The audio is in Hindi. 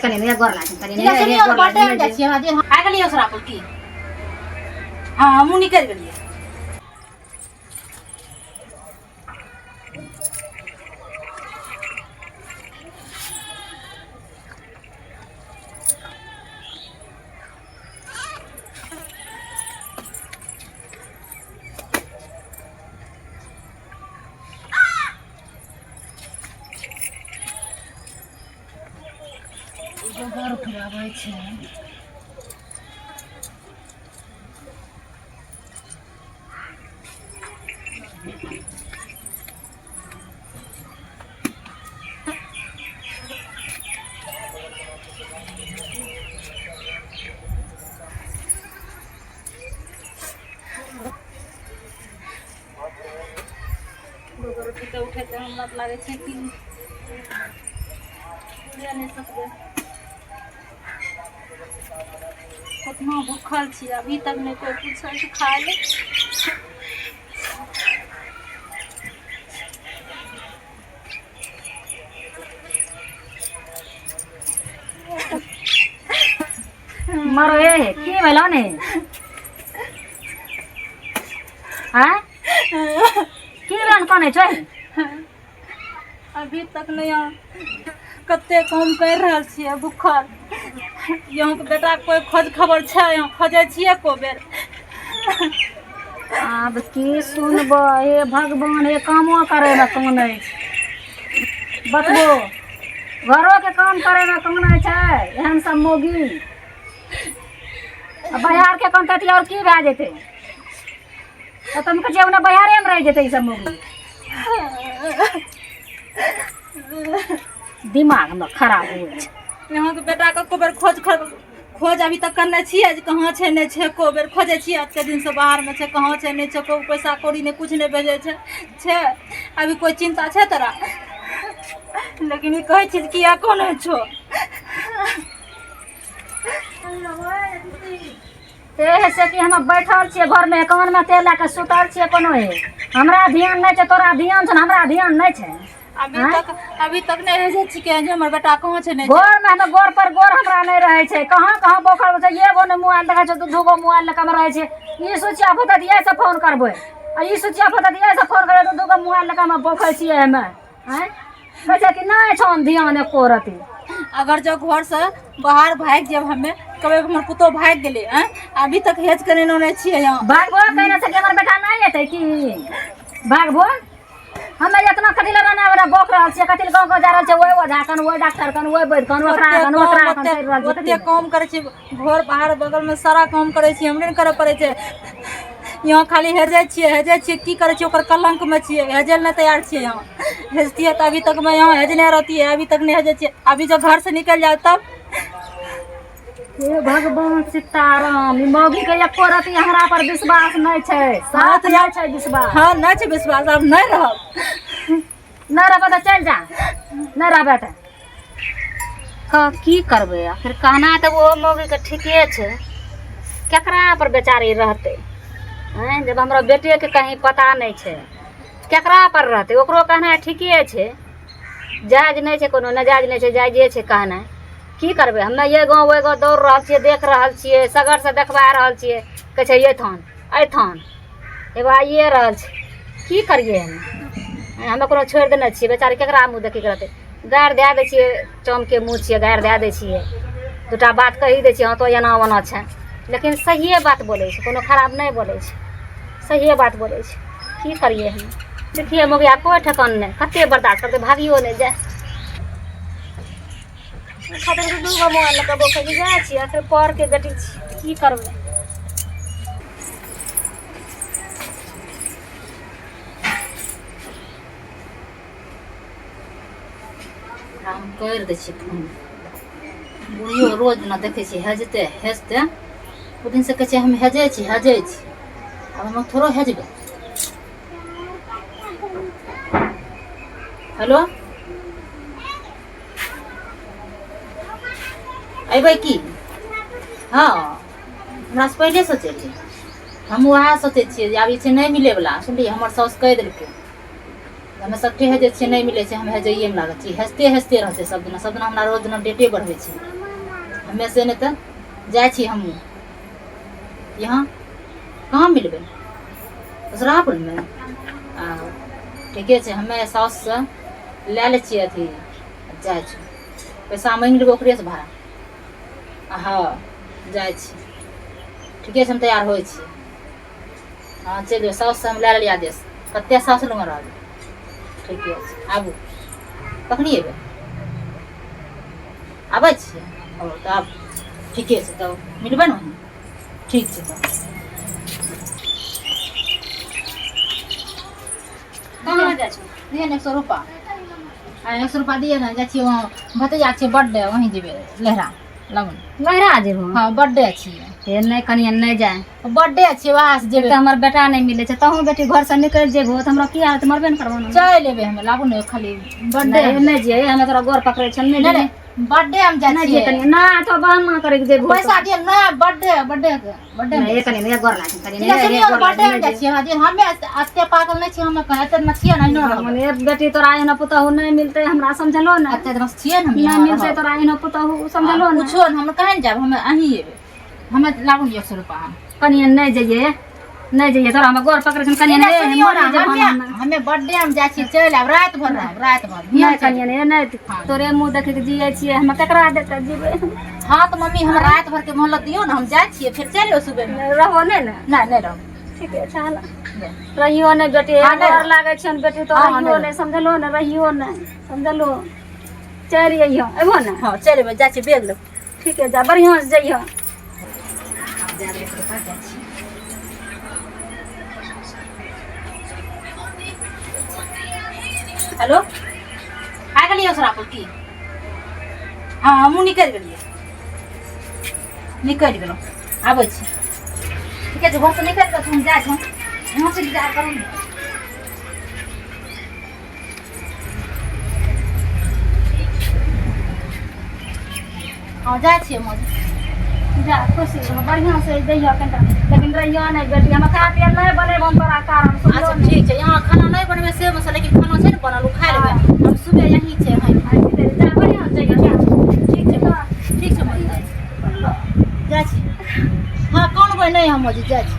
कने ने गोर लाग कने ने ये गोर बाटे आ जाइ छी हमरा जे आ गेलियै ओसरा पर की हां हमहु निकल गेलियै घर खराबै छै गोबर उठे उठे हमरा लागे छै कि पूरा नहीं सकते कितना भूखल छी अभी तक नहीं कोई पूछल से खा ले मरो ए की भेलो ने हां की बन कोने छै अभी तक नहीं कते काम कर रहल छियै भूखल यहाँ के बेटा कोई खोज खबर छै यहाँ खोजे छियै को बेर अब की सुनबो हे भगवान हे कामो करे में काने बतबो घरों के काम करे में काने छै एहन सब मोगी बाजार के काम करती और की भए जेते तो तुम के जेवना बाजारे में रह जेते ई सब मोगी दिमाग में खराब हो छै यहाँ के बेटा के को बेर खोज अभी तक करने छियै जे कहाँ छै नहीं छै को बेर खोजे छियै एते दिन से बाहर में छै कहाँ छै नहीं छै कोई पैसा कौड़ी नहीं कुछ नहीं भेजे छै अभी कोई चिंता छै तोरा लेकिन ई कहै छी कि या कोन छो ते से कि हम बैठल छियै घर में कान में तेल लाके सुतल छियै कोनो है हमरा ध्यान नहीं छै तोरा ध्यान छै हमरा ध्यान नहीं छै अभी तक नहीं रह छी के जे हमर बेटा कहाँ छै नहीं गोर में हम गोर पर गोर हमरा नहीं रहे छै कहां बोखल छै एगो ने मोबाइल देखा छै दू गो मोबाइल लगा में रहे छै ई सोचिया फटा दिया से फोन करबै आ ई सोचिया फटा दिया से फोन करे तो दू गो मोबाइल लगा में बोखल छियै हमें हैं कहै कि नहीं छन ध्यान एको रति अगर जो घर से बाहर भाग जब हमें कबे हमर पुतो भाग गेले हैं अभी तक हेज करे नहीं छियै यहाँ भागबो कहने से हमर बेटा नहीं एतै की भागबो हमें इतना कथी लगाना वाला बोख रहल छियै कथी गांव जा रहल छै ओए ओझा कन ओए डॉक्टर कन ओए वैद्य कन ओकरा कन ओते काम करे छी घर बाहर बगल में सारा काम करे छी हमरे करे पड़े छै यहाँ खाली हेजे छियै की करे छी ओकर कलंक में छियै हेजल नहीं तैयार छियै यहाँ हेजतियै तो अभी तक मैं यहाँ हेजने रहती है अभी तक नहीं हेजे छियै अभी जब घर से निकल जाओ तब हे भगवान सीताराम मौगी के एको रति हमरा पर विश्वास नहीं छै साथ नहीं छै विश्वास हां नहीं छै विश्वास अब नहीं रहब नहीं रहबे तो चल जा नहीं रहबे तो का की करबे आखिर कहना तो वो मौगी के ठीके छै केकरा पर बेचारी रहते हैं जब हमरा बेटे के कहीं पता नहीं छै केकरा पर रहते ओकरो कहना ठीके छै जायज नहीं छै कोनो नाजायज नहीं छै जायजे छै कहना की करबे हमें ये गाँव वो गाँव दौड़ रहा छियै देख रहल छियै सगर से देखबा रहल छियै कहै छै ये थान एगो आइए रहल छै की करिए हमें कोनो छोड़ देने छियै बेचारी केकरा मुँह देखी रहते गारि दे दै छियै चाम के मुँह छियै गारि दे दै छियै दूटा बात कही दै छियै हाँ तो एना ओना छै लेकिन सहिए बात बोले छै कोनो खराब नहीं बोले छै सहिए बात बोले छै की करिए हम देखिए मौगिया कोई ठकान नहीं कते बर्दाश्त करते भागियो नहीं जाए खातिर दू गो मोबाइल लगा बोखे जाइ छियै आखिर पढ़ के बेटी की करबै हम कर दै छियै फोन बुढ़ियो रोज न देखै छियै हेजते ओ दिन से कहै छै हम हेजै छी अब हम थोड़ो हेजबै हेलो अबै की हाँ हमरा से पहले सोचे रहिए हम वह सोचे छियै आब ई छै नहीं मिले वाला सुनलिए हमर साउस कह देलकै हमे सट्ठे हेजे छियै नहि मिलै छै हमे हेजैएमे लागै छियै हँसते रहतै सब दिना हमरा रोज दिना डेटे बढ़बै छै हमे से नहि तऽ जाइ छी हमहूँ यहाँ कहाँ मिलबै उसरापुरमे ठीके छै हमे साउससँ लए लै छियै अथी जाइ छी पैसा माँगि लेबै ओकरेसँ भाड़ा हँ जाइ छी ठीके छै हम तैयार होइ छी हाँ चलि जेबै साउससँ हम लए लेलियै आदेश कतेक साउस लग रहबै ठीके छै आबू कखनी अयबै आबै छियै ओ तऽ आब ठीके छै तब मिलबै ने वहाँ ठीक छै तब कहाँ जाइ छौ दिए ने 100 रुपा आ 100 रुपा दिए ने जाइ छियै वहाँ भतीजा छियै बर्थडे वहीं जेबै लहरा लगन लहरा जेबहो हाँ बर्थडे छियै हे नहीं कनिया नहीं जाए बर्थडे छियै वहाँ से जेबै तो हमार बेटा नहीं मिले छै तहूँ बेटी घर से निकल जेबो तो हमरा की हालत मरबे न करबो ना चल लेबै हमे लाबू ने खाली बर्थडे नहीं जे हमें तोरा गोर पकड़े छ नहीं नहीं बर्थडे हम जाइ नहीं जे छियै कनिया ना तो बहाना करे के जेबो पैसा दिए ना बर्थडे नहीं कनिया नहीं गोर लागे ठीक है चलिए बर्थडे में जाइ छियै हां हमे अत्ते पागल नहीं छियै हमे कहते न छियै नहीं न मने बेटी तोरा एना पुतहु नहीं मिलते हमरा समझलो ना अत्ते बस छियै न नहीं मिलते तोरा एना पुतहु समझलो ना कुछो हम कहीं जाब हमे अहीं एबै हमे लाबू 100 रुपा कनिया नहीं जाइए तोरा हम गोर पकड़े छ कनिया नहीं हमे बर्थडे में जाइ छियै चल आब रात भर नहीं कनिया नहीं तोरे मुंह देखे के जिए छियै हम केकरा देते जीवे हां तो मम्मी हम रात भर के मोहलत दियो ना हम जाइ छियै फिर चलियो सुबह में रहो नहीं ना नहीं रहो ठीक है चल रहियो नहीं बेटी गोर लागे छ बेटी तो रहियो नहीं समझलो ना रहियो नहीं समझलो चल अइयो एबो ना हां चल जाइ छियै बैग लो ठीक है जा बढ़िया से जइयो हेलो आ गेलियै सरापुर की हाँ हमहूँ निकलि गेलहुँ आबै छी ठीके छै घरसँ निकलि कऽ हम जाइ छौ यहाँ से इंतजार करू ने हाँ जाइ छियै मौज जा खुशी बढ़िया से जइयो कनिटा लेकिन रहियो नहीं बेटी हम खा पिया नहीं बनेब हम तोरा कारण अच्छा ठीक छै यहाँ खाना नहीं बनबै से मसला लेकिन खाना छै ने बनल उ खा लेबै हम सुबह यहीं छै जा बढ़िया से जइयो ठीक छै मौज जाइ छी हाँ कौन कोई नहीं हम मौज जाइ छी